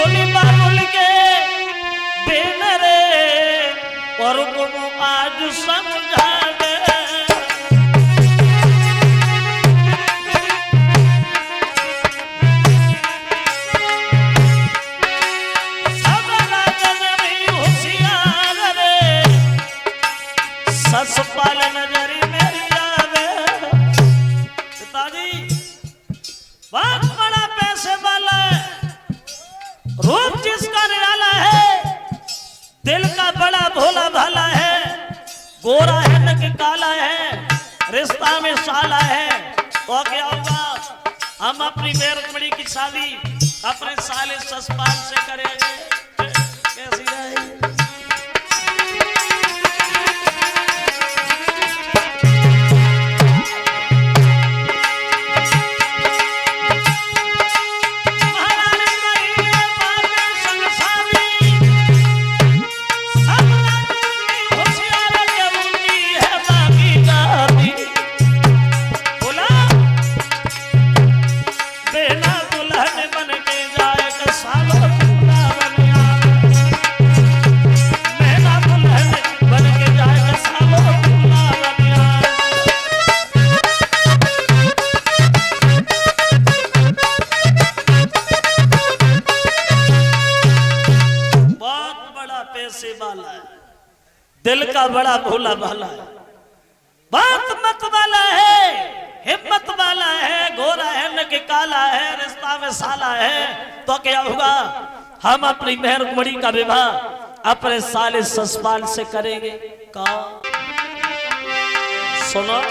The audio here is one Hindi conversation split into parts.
बोली बाबुल के बिन रे और तुम आज समझा दे। ससपाल नजरी मेरी आवे। पिताजी बहुत बड़ा पैसे वाला है, रूप जिसका निराला है, दिल का बड़ा भोला भाला है, गोरा है न कि काला है, रिश्ता में साला है। तो क्या होगा, हम अपनी मेरकमणी की शादी अपने साले ससपाल से करेंगे। कैसी रहेगी? दिल का बड़ा भोला भाला है, बात मत वाला है, हिम्मत वाला है, गोरा है न कि काला है, रिश्ता में साला है। तो क्या होगा, हम अपनी मेहरकुमारी का विवाह अपने साले ससपाल से करेंगे। का सुनो,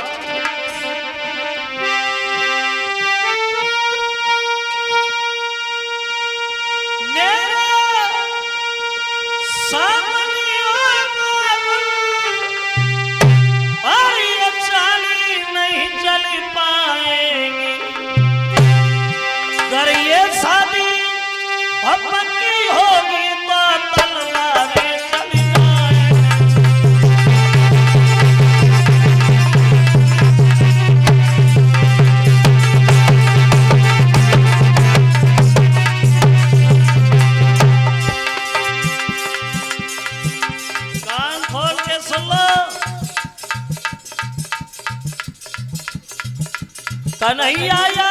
पक्की होगी तो तलवारें चली जाएंगी। कान खोल के सुन लो, कन्हैया आया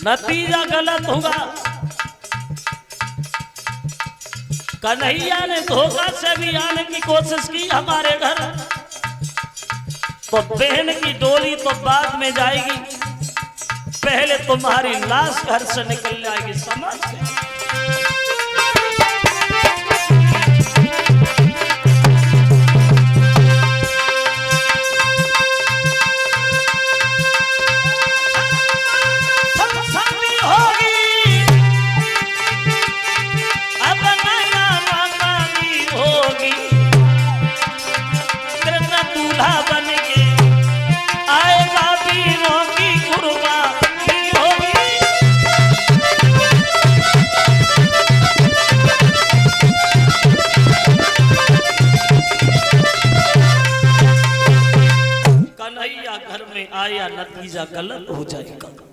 नतीजा गलत होगा। कन्हैया ने धोखा से भी आने की कोशिश की हमारे घर, तो बहन की डोली तो बाद में जाएगी, पहले तुम्हारी लाश घर से निकल जाएगी। समझ गए? आया नतीजा गलत हो जाएगा।